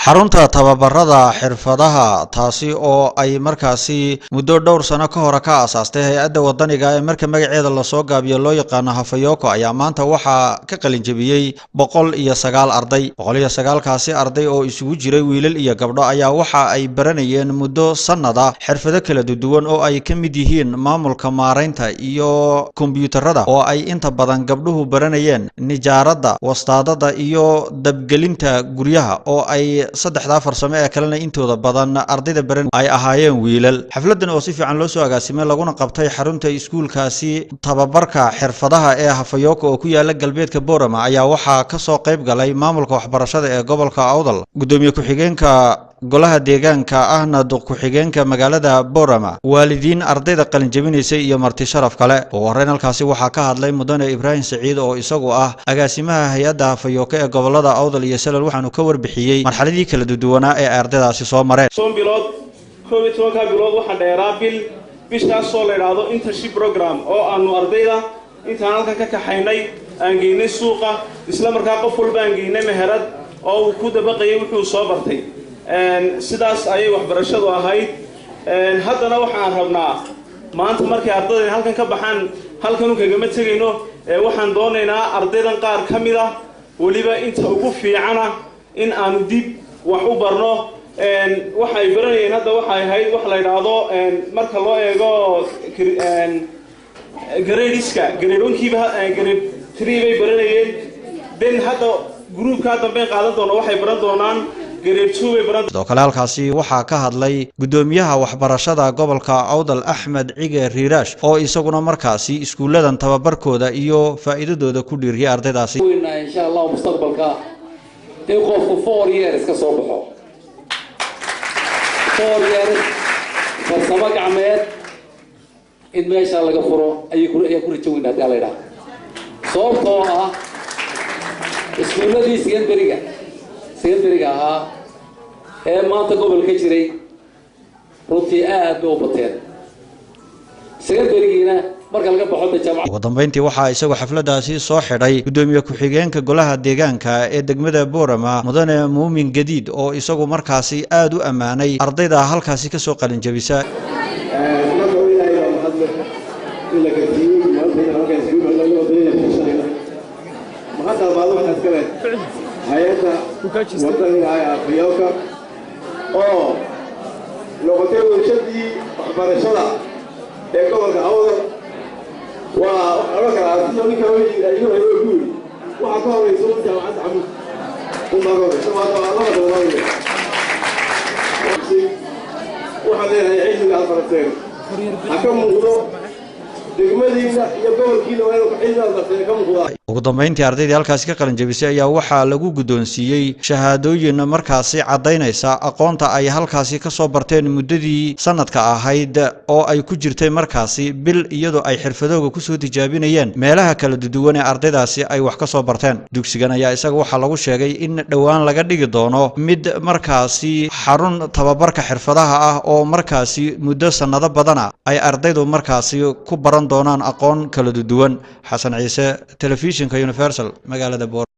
xarunta tababarada xirfadaha taasi oo ay markaasi muddo dhowr sano ka hor ka aasaastay hay'adda wadaniga ee marka magaceeda la soo gaabiyo loo yaqaan Hafayoko ayaa maanta waxa ka qalin jabiyay 109 arday 109 kaasi arday oo isugu jiray wiilal iyo gabdho ayaa waxa ay baranayeen muddo sanada xirfado kala duwan oo ay ka mid yihiin maamulka maareynta iyo kombiyuutarada oo ay inta badan gabdhuhu baranayeen nijaarada wastaadada iyo dabgelinta guryaha oo ay saddexda farsamo ee kalena intooda badan ardayda baran ay ahaayeen wiilal xafladan oo si fiican loo soo agaasimay laguna qabtay xarunta iskuulkaasi tababarka xirfadaha ee Hafayoko oo ku yaala galbeedka Boorama ayaa waxa ka soo qayb galay maamulka waxbarashada ee gobolka Awdal gudoomiye ku-xigeenka golaha deegaanka ahna ku-xigeenka magaalada Boorama waalidiin ardayda qalin jabinaysa iyo marti sharaf kale oo horeenalkaasi waxa ka hadlay mudane Ibrahim Saciid oo isagu ah agaasimaha hay'adda Hafayoko ee gobolada Awdal iyo Salal waxaanu ka warbixiyay marxaladii kala duwan ee ardaydaasi soo mareen bilood 12 bilood waxa dheeraa bishaas soo leeyahay internship program oo aanu ardayda intaan halka ka kaxaynay aan geynay suuqa isla markaa qof walba aan geynay meherad oo uu ku dabaqay wuxuu soo bartay sidaas ayay waxbarashadu ahayd haddana waxaan rabnaa maanta markay ardayda halkan ka baxaan halkan kaga tagayno waxaan doonaynaa ardaydan qaar kamid ah waliba inta ugu fiicana in aan dib wax u barno waxay baranayeen hadda waxay ahayd wax la yiraahdo marka loo eego gradeska grade 1kiiba grade 3 bay baranayeen den hadda groupka dambe qaadan doona waxay baran doonaan grade 2 bay baran sidoo kale halkaasi waxa ka hadlay gudoomiyaha waxbarashada gobolka Awdal Axmed Cige Riiraash oo isaguna markaasi iskuuladan tababarkooda iyo faa'iidadooda ku dhiiriyay ardaydaasi insha Allah mustaqbalka in qofku 4 years ka soo baxo 4 years farsamo gacmeed in meesha laga furo ay ku rajaweyn hadii la yiraahdo sababtoo ah iskuuladii secondary-ga ahaa ee maanta gobolka jiray runtii aad u bateen secondary-gina marka laga baxo jaamacad ugu dambeyntii waxa isagu xafladaasi soo xidhay gudoomiye ku-xigeenka golaha deegaanka ee degmada Boorama mudane Muumin Gadiid oo isagu markaasi aad u amaanay ardayda halkaasi ka soo qalin jabisa hay'adda wadaniga ah Hafayoko oo noqotay warshadii waxbarashada ee gobolka Awdal waa halka ninka ayuu guuri waxa ka horeysa jaamacadda Xamuud umago sababtoo ah laba dowladood waxa leeyahay cilmiga alfarteen haka muuqdo degmadiina iyo gobolkiina waa inuu xilligaas ka muuqdo ugu dambeyntii ardayda halkaas ka qalin jabisay ayaa waxa lagu gudoonsiiyay shahaadooyin markaasi cadeynaysa aqoonta ay halkaasi ka soo barteen muddadii sanadka ahayd oo ay ku jirtay markaasi bil iyadoo ay xirfadooda ku soo tijaabinayeen meelaha kala duwan ee ardaydaasi ay wax ka soo barteen dugsigan ayaa isaga waxa lagu sheegay in dhawaan laga dhigi doono mid markaasi xarun tababarka xirfadaha ah oo markaasi muddo sanado badan ay ardaydu markaasi ku baran doonaan aqoon kala duwan xasan ciise television Universal magaalada Boorama